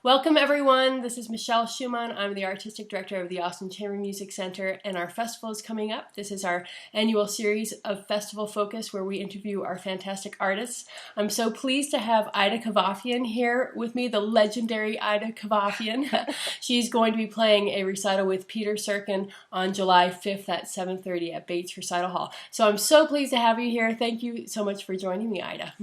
Welcome everyone, this is Michelle Schumann. I'm the Artistic Director of the Austin Chamber Music Center, and our festival is coming up. This is our annual series of Festival Focus where we interview our fantastic artists. I'm so pleased to have Ida Kavafian here with me, the legendary Ida Kavafian. She's going to be playing a recital with Peter Serkin on July 5th at 7:30 at Bates Recital Hall. So I'm so pleased to have you here. Thank you so much for joining me, Ida.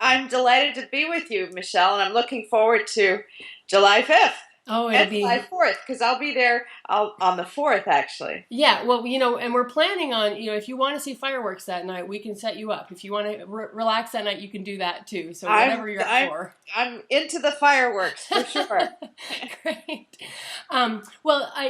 I'm delighted to be with you, Michelle, and I'm looking forward to July 5th Oh, it'll and be... July 4th because I'll be there on the 4th, actually. Yeah, well, and we're planning on, if you want to see fireworks that night, we can set you up. If you want to relax that night, you can do that too. So I'm whatever you're up I'm for. I'm into the fireworks for sure. Great.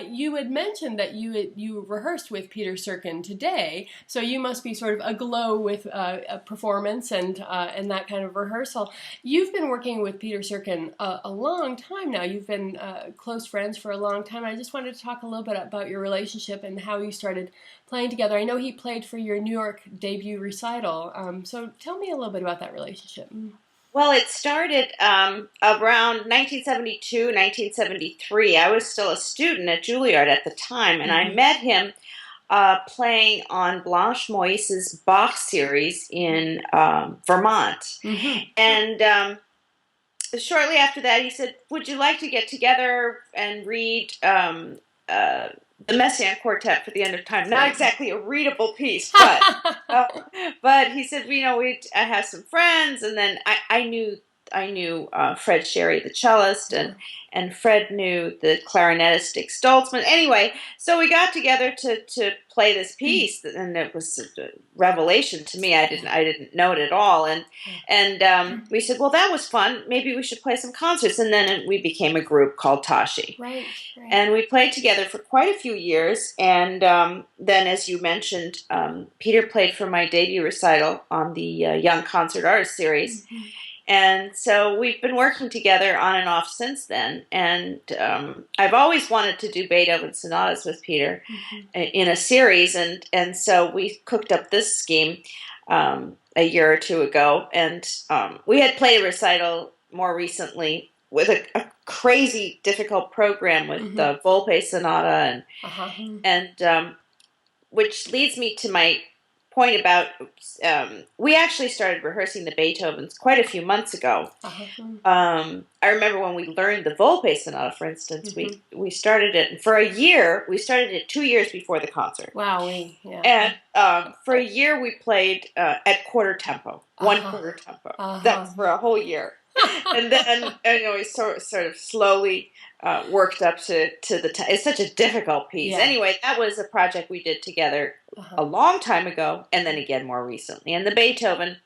You had mentioned that you rehearsed with Peter Serkin today, so you must be sort of aglow with a performance and that kind of rehearsal. You've been working with Peter Serkin a long time now. You've been close friends for a long time. I just wanted to talk a little bit about your relationship and how you started playing together. I know he played for your New York debut recital. So tell me a little bit about that relationship. Well, it started around 1972, 1973. I was still a student at Juilliard at the time, and I met him playing on Blanche Moisse's Bach series in Vermont. And shortly after that, he said, "Would you like to get together and read the Messiaen Quartet for the End of Time?" Not exactly a readable piece, but he said, I have some friends, and then I knew Fred Sherry, the cellist, and Fred knew the clarinetist Dick Stoltzman. Anyway, so we got together to play this piece, and it was a revelation to me. I didn't know it at all, and we said, well, that was fun. Maybe we should play some concerts, and then we became a group called Tashi. Right. And we played together for quite a few years, and then, as you mentioned, Peter played for my debut recital on the Young Concert Artist Series. And so we've been working together on and off since then. And I've always wanted to do Beethoven sonatas with Peter in a series. And so we cooked up this scheme a year or two ago. And we had played a recital more recently with a crazy difficult program with the Volpe sonata. And which leads me to my point about we actually started rehearsing the Beethovens quite a few months ago. I remember when we learned the Volpe sonata, for instance, we started it, and for a year, we started it 2 years before the concert. Wow, yeah. And for a year, we played at quarter tempo, one quarter tempo. That's for a whole year. And then we sort of slowly worked up to the it's such a difficult piece. Yeah. Anyway, that was a project we did together a long time ago, and then again more recently. And the Beethoven,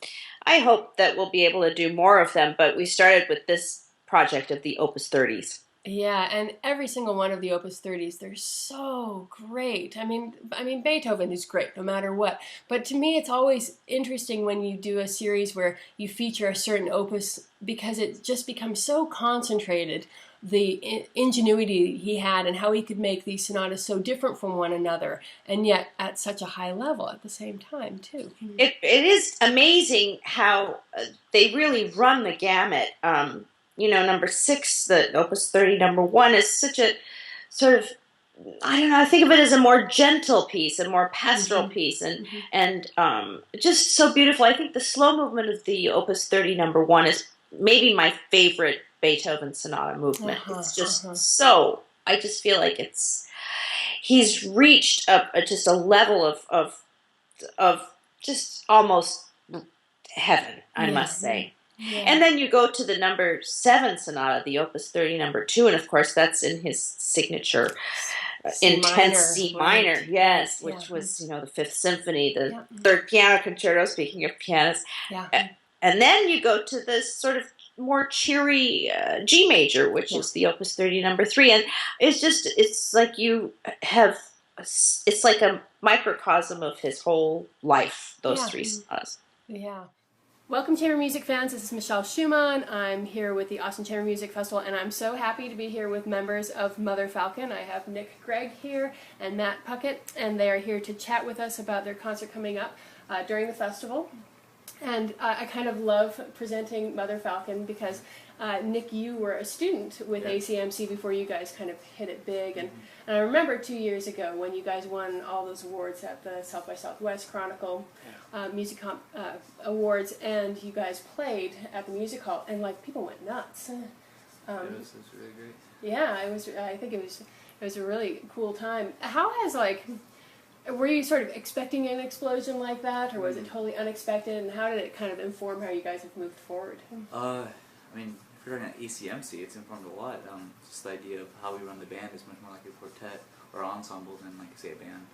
I hope that we'll be able to do more of them, but we started with this project of the Opus 30s. Yeah, and every single one of the Opus 30s, they're so great. I mean, Beethoven is great no matter what. But to me, it's always interesting when you do a series where you feature a certain opus because it just becomes so concentrated, the ingenuity he had and how he could make these sonatas so different from one another, and yet at such a high level at the same time, too. It is amazing how they really run the gamut. Number 6, the Opus 30, number 1, is such a sort of, I don't know, I think of it as a more gentle piece, a more pastoral piece, and just so beautiful. I think the slow movement of the Opus 30, number 1, is maybe my favorite Beethoven sonata movement. It's just so, I just feel like he's reached just a level of just almost heaven, I must say. Yeah. And then you go to the number 7 sonata, the Opus 30, number 2, and of course that's in his signature intense C minor, yes, which was the Fifth Symphony, the Third Piano Concerto. Speaking of pianists, and then you go to this sort of more cheery G major, which is the Opus 30, number 3, and it's like it's like a microcosm of his whole life. Those 3 sonatas. Yeah. Welcome, Chamber Music fans. This is Michelle Schumann. I'm here with the Austin Chamber Music Festival, and I'm so happy to be here with members of Mother Falcon. I have Nick Gregg here and Matt Puckett, and they are here to chat with us about their concert coming up during the festival. And I kind of love presenting Mother Falcon because Nick, you were a student with ACMC before you guys kind of hit it big, and I remember 2 years ago when you guys won all those awards at the South by Southwest Chronicle Music Awards, and you guys played at the music hall, and like people went nuts. It was really great. Yeah, it was. I think it was a really cool time. How has were you sort of expecting an explosion like that, or was it totally unexpected? And how did it kind of inform how you guys have moved forward? I mean, if you're talking at ACMC, it's informed a lot. Just the idea of how we run the band is much more like a quartet or ensemble than, like, say, a band.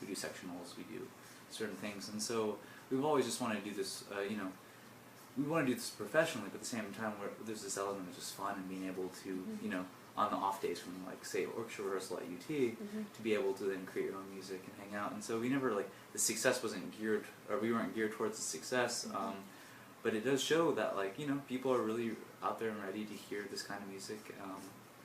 We do sectionals, we do certain things, and so we've always just wanted to do this. We want to do this professionally, but at the same time, there's this element of just fun and being able to, on the off days from, like, say, orchestra rehearsal at UT, to be able to then create your own music and hang out. And so we never, the success wasn't geared, or we weren't geared towards the success. But it does show that, people are really out there and ready to hear this kind of music,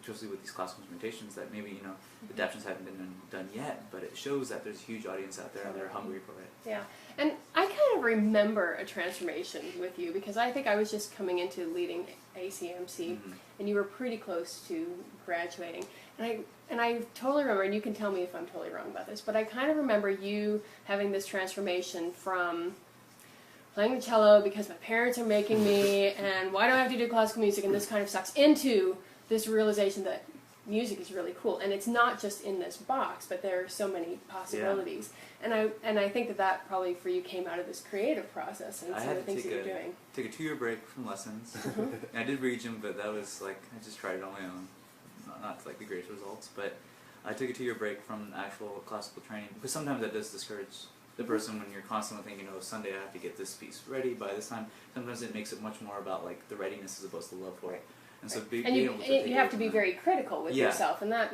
especially with these classical instrumentations that maybe, the adaptations haven't been done yet, but it shows that there's a huge audience out there and they're hungry for it. Yeah, and I kind of remember a transformation with you, because I think I was just coming into leading ACMC, and you were pretty close to graduating, and I totally remember, and you can tell me if I'm totally wrong about this, but I kind of remember you having this transformation from playing the cello because my parents are making me, and why do I have to do classical music, and this kind of sucks, into this realization that music is really cool, and it's not just in this box, but there are so many possibilities. Yeah. And I think that probably for you came out of this creative process and some of the things that you're doing. Take a 2-year break from lessons. I did Regent, but that was I just tried it on my own, not the greatest results. But I took a 2-year break from actual classical training, because sometimes that does discourage the person when you're constantly thinking, Sunday I have to get this piece ready by this time. Sometimes it makes it much more about the readiness as opposed to the love for it. And so you have to be very critical with yourself, and that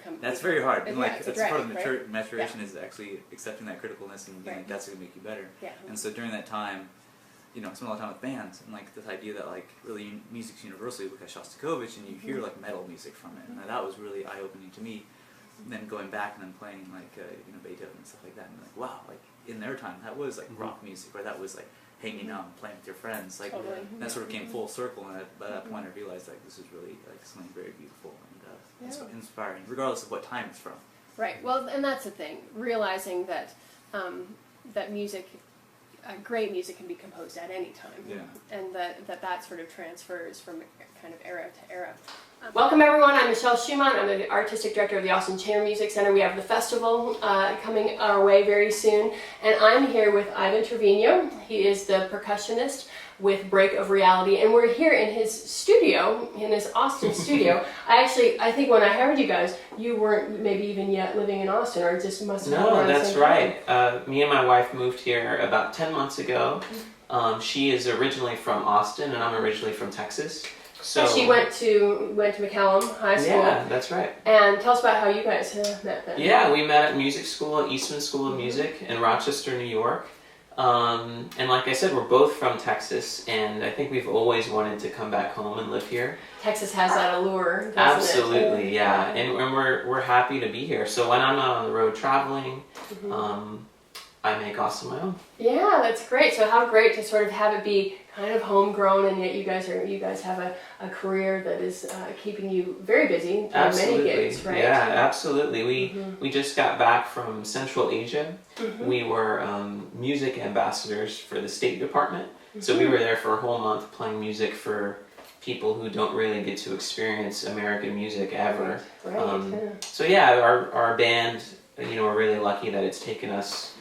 comes. That's very hard. And that's part of maturation is actually accepting that criticalness and being that's going to make you better. Yeah. And so during that time, I spent a lot of time with bands, and this idea that really music's universal. You look at Shostakovich and you hear metal music from it, and that was really eye opening to me. And then going back and then playing Beethoven and stuff like that, and wow, in their time that was rock music, or that was hanging out and playing with your friends, totally. That sort of came full circle, and by that point I realized this is really something very beautiful and inspiring, regardless of what time it's from. Right. Well, and that's the thing, realizing that that music, great music, can be composed at any time, and that sort of transfers from kind of era to era. Welcome everyone, I'm Michelle Schumann. I'm the Artistic Director of the Austin Chamber Music Center. We have the festival coming our way very soon, and I'm here with Ivan Trevino. He is the percussionist with Break of Reality, and we're here in his studio, in his Austin studio. I think when I heard you guys, you weren't maybe even yet living in Austin, or just must have been around the same time. Right. Me and my wife moved here about 10 months ago. She is originally from Austin, and I'm originally from Texas. So she went to McCallum High School. Yeah, that's right. And tell us about how you guys met then. Yeah, we met at music school at Eastman School of Music in Rochester, New York. And like I said, we're both from Texas, and I think we've always wanted to come back home and live here. Texas has that allure, doesn't Absolutely, it? yeah. And we're happy to be here. So when I'm not on the road traveling, I make Austin my own. Yeah, that's great. So how great to sort of have it be kind of homegrown, and yet you guys have a career that is keeping you very busy. Absolutely. Many gigs, right? Yeah, absolutely. We just got back from Central Asia. We were music ambassadors for the State Department. So we were there for a whole month playing music for people who don't really get to experience American music ever. Right. So yeah, our band, we're really lucky that it's taken us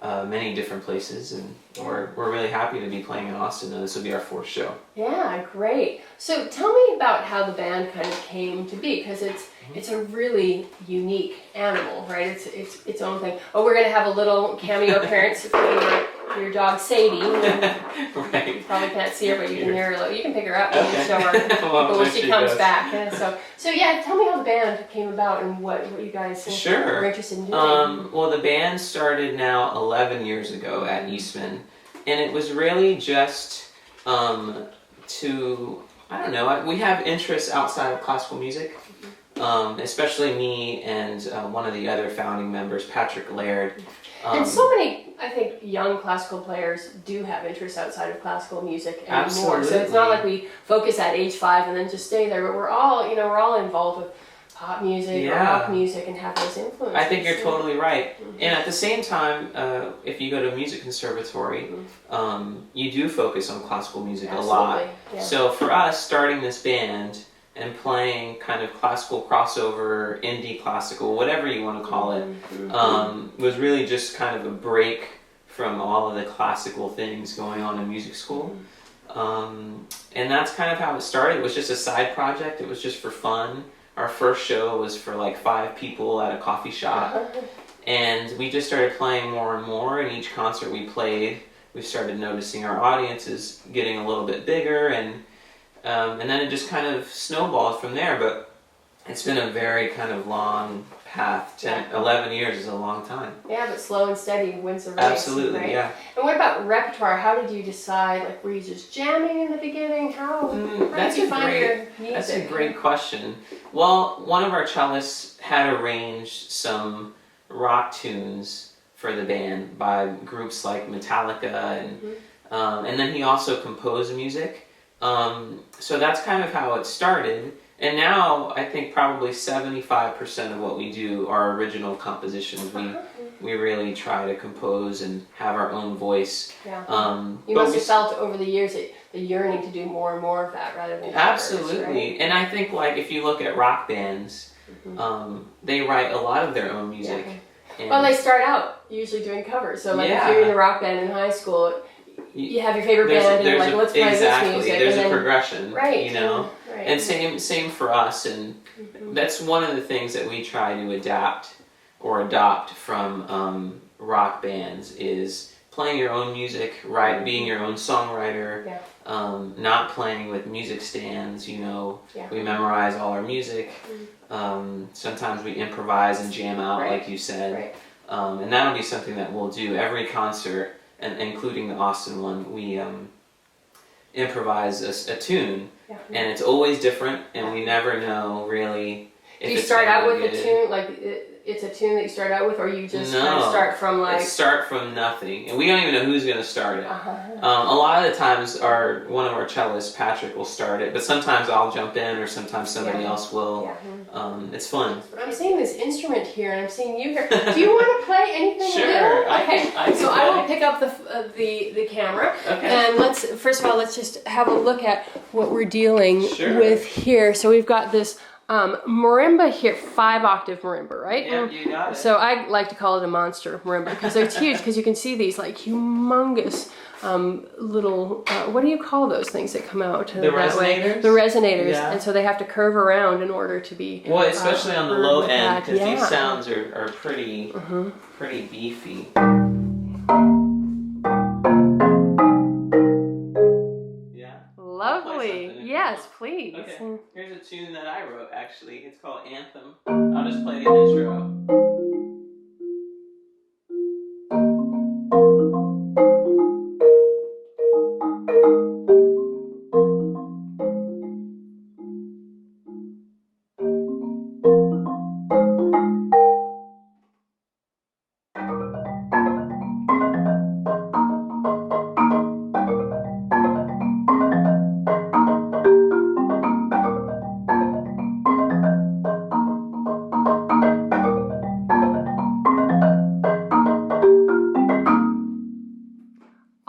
many different places, and we're really happy to be playing in Austin, and this will be our 4th show. Yeah, great. So tell me about how the band kind of came to be, because it's a really unique animal, right? It's its own thing. Oh, we're gonna have a little cameo appearance for your dog Sadie. Right. You probably can't see her, but you can hear her. You can pick her up and Okay. show her Well, when she comes does. back. Yeah, so yeah, tell me how the band came about and what you guys were interested in doing. Well, the band started now 11 years ago at Eastman, and it was really just we have interests outside of classical music, especially me and one of the other founding members, Patrick Laird. And so many, I think, young classical players do have interests outside of classical music anymore. Absolutely. So it's not like we focus at age 5 and then just stay there, but we're all, we're all involved with pop music or rock music and have those influences. I think you're totally right. And at the same time, if you go to a music conservatory, you do focus on classical music a lot. Yeah. So for us, starting this band and playing kind of classical crossover, indie classical, whatever you want to call it, was really just kind of a break from all of the classical things going on in music school. And that's kind of how it started. It was just a side project. It was just for fun. Our first show was for like 5 people at a coffee shop. And we just started playing more and more, and each concert we played, we started noticing our audiences getting a little bit bigger, and then it just kind of snowballed from there. But it's been a very kind of long path. 11 years is a long time. Yeah, but slow and steady wins the race. Absolutely, right? yeah. And what about repertoire? How did you decide? Like, were you just jamming in the beginning? How did you find your music? That's a great question. Well, one of our cellists had arranged some rock tunes for the band by groups like Metallica, and then he also composed music. So that's kind of how it started. And now I think probably 75% of what we do are original compositions. We really try to compose and have our own voice. Yeah. You must have felt over the years the yearning to do more and more of that rather than absolutely. Covers, right? And I think like if you look at rock bands, they write a lot of their own music. Yeah. Well, they start out usually doing covers. So like if you're in a rock band in high school, you have your favorite band and you're like, let's play this music. There's and a progression, right, you know? Right. And same for us, and that's one of the things that we try to adapt or adopt from rock bands is playing your own music, being your own songwriter, not playing with music stands, we memorize all our music, sometimes we improvise and jam out, like you said, and that'll be something that we'll do every concert, and including the Austin one, we improvise a tune, and it's always different, and we never know really if do you it's start out with good. a tune, like it's a tune that you start out with, or you just kind of start from like... start from nothing, and we don't even know who's going to start it. A lot of the times one of our cellists, Patrick, will start it, but sometimes I'll jump in, or sometimes somebody else will. It's fun. But I'm seeing this instrument here, and I'm seeing you here. Do you want to play anything Sure, little? I can So play. I will pick up the camera, Okay. and let's just have a look at what we're dealing with here. So we've got this marimba here, 5-octave marimba, right? Yeah, you got it. So I like to call it a monster marimba because it's huge, because you can see these like humongous little, what do you call those things that come out The resonators? The resonators, Yeah. and so they have to curve around in order to be... Well, especially on the low end, because Yeah. these sounds are pretty beefy. Lovely. Yes, please. Okay, here's a tune that I wrote, actually. It's called Anthem. I'll just play the intro.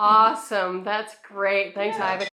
Awesome. That's great. Thanks, Ivan.